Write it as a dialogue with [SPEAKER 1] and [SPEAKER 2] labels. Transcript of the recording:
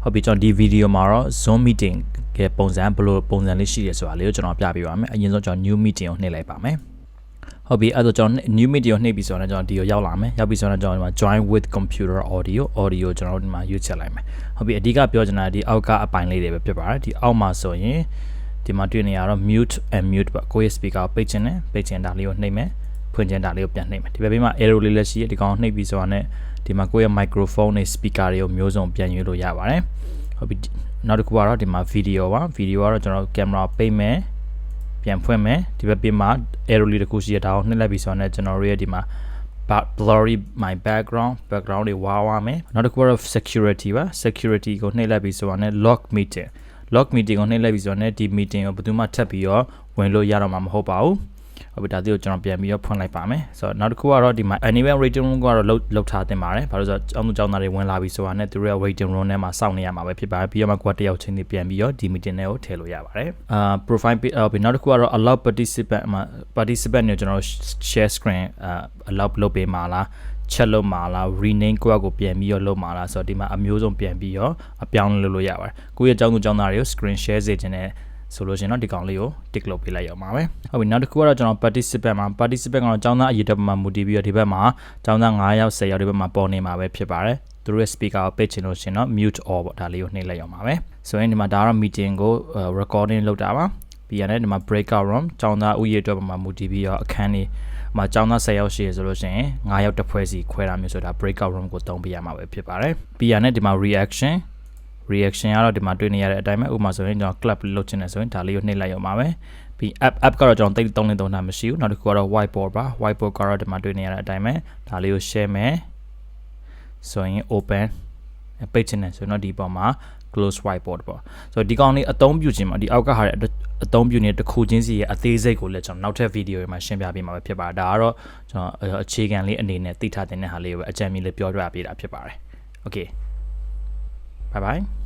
[SPEAKER 1] ဟုတ်ပြီကျွန်တော်ဒီဗီဒီယိုမှာတော့ Zoom meeting ကပုံစံဘယ်လိုပုံစံလေးရှိတယ်ဆိုတာလေးကိုကျွန်တော်ပြပေးပါမယ်အရင်ဆုံးကျွန်တော် new meeting ကိုနှိပ်လိုက်ပါမယ်ဟုတ်ပြီအဲ့တော့ကျွန်တော် new meeting ကိုနှိပ်ပြီးဆိုတော့ကျွန်တော်ဒီကိုရောက်လာမယ်ရောက်ပြီးဆိုတော့ကျွန်တော်ဒီမှာ join with computer audio ကျွန်တော်ဒီမှာရွေးချက်လိုက်မယ်ဟုတ်ပြီအဓိကပြောချင်တာဒီအောက်ကအပိုင်းလေးတွေပဲဖြစ်ပါတယ်ဒီအောက်မှာဆိုရင်ဒီမှာတွေ့နေရတော့ mute and mute ပေါ့ကိုယ့်ရဲ့ speaker ကိုပိတ်ချင်တယ်ပိတ်ချင်တာလေးကိုနှိပ်မယ်ဖွင့်ချင်တာလေးကိုပြန်နှိပ်မယ်ဒီဘက်ဘေးမှာ arrow လေးလည်းရှိတယ်ဒီကောင်နှိပ်ပြီးဆိုတာနဲ့ဒီမှာကိုယ့်ရဲ့ microphone နဲ့ speaker တွေကိုမျိုးစုံပြန်ရွေးလို့ရပါတယ်ဟုတ်ပြီနောက်တစ်ခုကတော့ဒီမှာ video ပါ video ကတော့ကျွန်တော် camera ပိတ်မယ်ပြန်ဖွင့်မယ်ဒီဘက်ဘေးမှာ arrow လေးတစ်ခုရှိရတာကိုနှိပ်လိုက်ပြီးဆိုတာနဲ့ကျွန်တော်ရဲ့ဒီမှာ blurry my background တွေဝါမယ်နောက်တစ်ခုကတော့ security ပါ security ကိုနှိပ်လိုက်ပြီးဆိုတာနဲ့ lock meeting ကိုနှိပ်လိုက်ပြီးဆိုတာနဲ့ဒီ meeting ကိုဘယ်သူမှထပ်ပြီးတော့ဝင်လို့ရတော့မှာမဟုတ်ပါဘူးဟုတ်ပြီဒါဒီကိုကျွန်တော်ပြန်ပြီးတော့ဖွင့်လိုက်ပါမယ်ဆိုတော့နောက်တစ်ခုကတော့ဒီမှာ anyway waiting room ကတော့လောက်ထားတင်ပါတယ်ဘာလို့ဆိုတော့ကျောင်းသားတွေဝင်လာပြီဆိုတာနဲ့သူတို့ရဲ့ waiting room ထဲမှာစောင့်နေရမှာပဲဖြစ်ပါတယ်ပြီးတော့မှကိုယ်တယောက်ချင်းတွေပြန်ပြီးတော့ဒီ meeting ထဲကိုထည့်လို့ရပါတယ်profile ပြီးနောက်တစ်ခုကတော့ allow participant နဲ့ကျွန်တော် share screen allow လုပ်ပေးမှာလားချက်လို့မှာလား rename ကိုပြန်ပြီးတော့လုပ်မှာလားဆိုတော့ဒီမှာအမျိုးစုံပြန်ပြီးတော့အပြောင်းလုပ်လို့ရပါတယ်ကိုယ့်ရဲ့ကျောင်းသားတွေကို screen share စေခြင်းနဲ့ဆိုလို့ရှိရင်တော့ဒီကောင်လေးကို tick လုပ်ပေးလိုက်ရအောင်ပါပဲဟုတ်ပြီနောက်တစ်ခုကတော့ကျွန်တော် participant ကတော့ကျောင်းသားအရေးတက်မှာမူတည်ပြီးတော့ဒီဘက်မှာကျောင်းသား9ယောက်10ယောက်ဒီဘက်မှာပေါ်နေမှာပဲဖြစ်ပါတယ်သူတို့ရဲ့ speaker ကိုပိတ်ချင်လို့ရှိရင်တော့ mute all ပေါ့ဒါလေးကိုနှိပ်လိုက်ရအောင်ပါပဲဆိုရင်ဒီမှာဒါကတော့ meeting ကို recording လုပ်တာပါပြီးရတယ်ဒီမှာ breakout room ကျောင်းသားဥယျာဉ်အတွက်မှာမူတည်ပြီးတော့အခန်းလေးမှာကျောင်းသား10ယောက်ရှိရဆိုလို့ရှိရင်9ယောက်တစ်ဖွဲ့စီခွဲတာမျိုးဆိုတာ breakout room ကိုသုံးပေးရမှာပဲဖြစ်ပါတယ်ပြီးရတယ်ဒီမှာ reaction ကတော့ဒီမှာတွေ့နေရတဲ့အတိုင်းပဲဥပမာဆိုရင်ကျွန်တော် clap လုပ်ချင်တယ်ဆိုရင်ဒါလေးကိုနှိပ်လိုက်ရအောင်ပါပဲပြီး app ကတော့ကျွန်တော်တိတ်3တာမရှိဘူးနောက်တစ်ခုကတော့ whiteboard ပါ whiteboard ကတော့ဒီမှာတွေ့နေရတဲ့အတိုင်းပဲဒါလေးကို share မယ်ဆိုရင် open ပိတ်ချင်တယ်ဆိုတော့ဒီပေါ်မှာ close whiteboard ပေါ့ဆိုတော့ဒီကောင်လေးအသုံးပြုခြင်းမှာဒီအောက်ကဟာအသုံးပြုနေတဲ့တစ်ခုချင်းစီရဲ့အသေးစိတ်ကိုလည်းကျွန်တော်နောက်ထပ်ဗီဒီယိုတွေမှာရှင်းပြပေးမှာပဲဖြစ်ပါတယ်ဒါကတော့ကျွန်တော်အခြေခံလေးအနေနဲ့သိထားတဲ့ဟာလေးကိုပဲအကြံဉာဏ်လေးပြောပြပေးတာဖြစ်ပါတယ် okay bye bye